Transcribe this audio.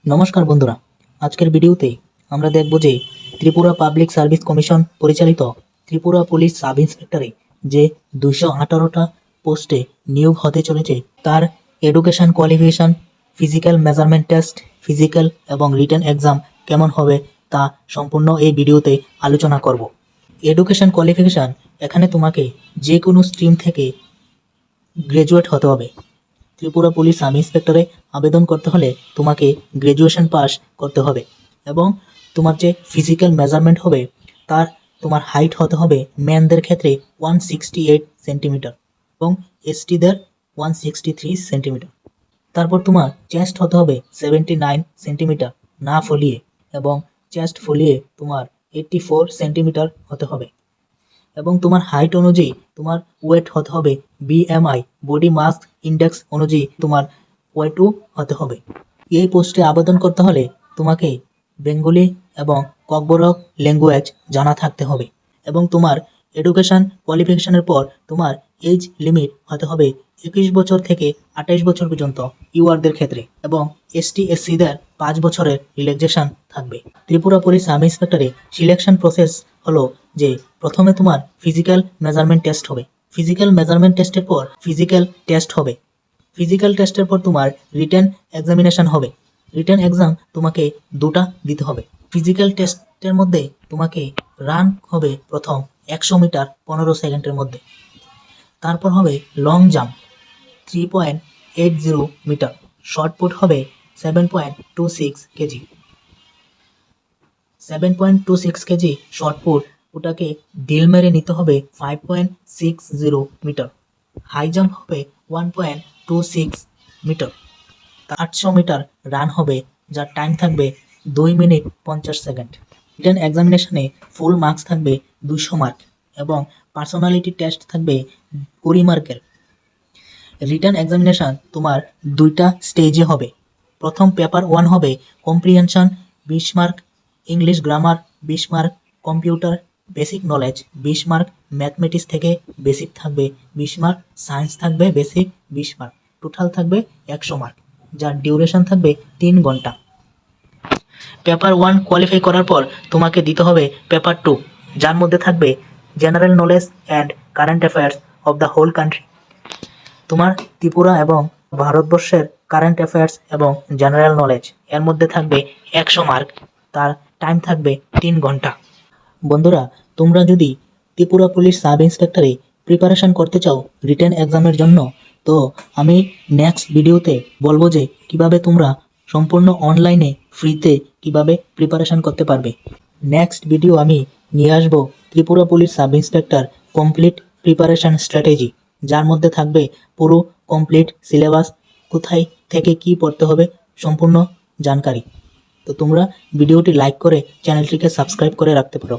নমস্কার বন্ধুরা, আজকের ভিডিওতে আমরা দেখব যে ত্রিপুরা পাবলিক সার্ভিস কমিশন পরিচালিত ত্রিপুরা পুলিশ সাব ইন্সপেক্টরে যে 218টা পোস্টে নিয়োগ হতে চলেছে তার education qualification, physical measurement test, physical এবং রিটেন এক্সাম কেমন হবে তা সম্পূর্ণ এই ভিডিওতে আলোচনা করব। এডুকেশন কোয়ালিফিকেশন, এখানে তোমাকে যে কোনো স্ট্রিম থেকে গ্র্যাজুয়েট হতে হবে। ত্রিপুরা পুলিশ সাব ইন্সপেক্টরে আবেদন করতে হলে তোমাকে গ্র্যাজুয়েশন পাস করতে হবে এবং তোমার যে ফিজিক্যাল মেজারমেন্ট হবে তার তোমার হাইট হতে হবে ম্যানদের ক্ষেত্রে 168 সেন্টিমিটার এবং এসটিদের 163 সেন্টিমিটার। তারপর তোমার চেস্ট হতে হবে 79 সেন্টিমিটার না ফলিয়ে এবং চেস্ট ফলিয়ে তোমার 84 সেন্টিমিটার হতে হবে এবং তোমার হাইট অনুযায়ী তোমার ওয়েট হতে হবে বিএমআই বডি মাস ইন্ডেক্স অনুযায়ী তোমার ওয়েটও হতে হবে। এই পোস্টে আবেদন করতে হলে তোমাকে বেঙ্গলি এবং ককবরক ল্যাঙ্গুয়েজ জানা থাকতে হবে এবং তোমার এডুকেশন কোয়ালিফিকেশনের পর তোমার এজ লিমিট হতে হবে 21 বছর থেকে 28 বছর পর্যন্ত ইউআরদের ক্ষেত্রে এবং এসটি এসসিদের 5 বছরের রিল্যাক্সেশন থাকবে। ত্রিপুরা পুলিশ সাব ইন্সপেক্টরে সিলেকশন প্রসেস হলো যে প্রথমে তোমার ফিজিক্যাল মেজারমেন্ট টেস্ট হবে, ফিজিক্যাল মেজারমেন্ট টেস্টের পর ফিজিক্যাল টেস্ট হবে, ফিজিক্যাল টেস্টের পর তোমার রিটেন এক্সামিনেশন হবে। রিটেন এক্সাম তোমাকে দুটা দিতে হবে। ফিজিক্যাল টেস্টের মধ্যে তোমাকে রান হবে প্রথম 100 মিটার 15 সেকেন্ডের মধ্যে, তারপর হবে long jump 3.80 metre, shot put হবে 7.26 কেজি, 7.26 কেজি শর্ট পুট, ওটাকে ডিল মেরে নিতে হবে 5.60 মিটার। হাই জাম্প হবে 1.26 মিটার। 800 মিটার রান হবে যার টাইম থাকবে 2 মিনিট 50 সেকেন্ড। রিটেন এক্সামিনেশনে ফুল মার্কস থাকবে 200 মার্ক এবং পার্সোনালিটি টেস্ট থাকবে 20 মার্কের। রিটেন এক্সামিনেশন তোমার দুইটা স্টেজে হবে। প্রথম পেপার 1 হবে comprehension 20 mark, English grammar 20 mark, computer basic knowledge 20 mark, mathematics থেকে বেসিক থাকবে 20 মার্ক, সায়েন্স থাকবে বেসিক 20 মার্ক, টোটাল থাকবে 100 মার্ক, যার ডিউরেশন থাকবে 3 ঘন্টা। পেপার 1 কোয়ালিফাই করার পর তোমাকে দিতে হবে পেপার 2, যার মধ্যে থাকবে general knowledge and current affairs of the whole country. তোমার ত্রিপুরা এবং ভারতবর্ষের কারেন্ট অ্যাফেয়ার্স এবং জেনারেল নলেজ এর মধ্যে থাকবে 100 মার্ক, তার টাইম থাকবে 3 ঘন্টা। বন্ধুরা, তোমরা যদি ত্রিপুরা পুলিশ সাব ইন্সপেক্টরে প্রিপারেশন করতে চাও রিটেন এক্সামের জন্য, তো আমি নেক্সট ভিডিওতে বলবো যে কিভাবে তোমরা সম্পূর্ণ অনলাইনে ফ্রিতে কিভাবে প্রিপারেশন করতে পারবে। নেক্সট ভিডিও আমি নিয়ে আসবো Tripura police sub inspector complete preparation strategy, যার মধ্যে থাকবে পুরো কমপ্লিট সিলেবাস, কোথায় থেকে কি পড়তে হবে সম্পূর্ণ জানকারি। তো তোমরা ভিডিওটি লাইক করে চ্যানেলটিকে সাবস্ক্রাইব করে রাখতে পারো।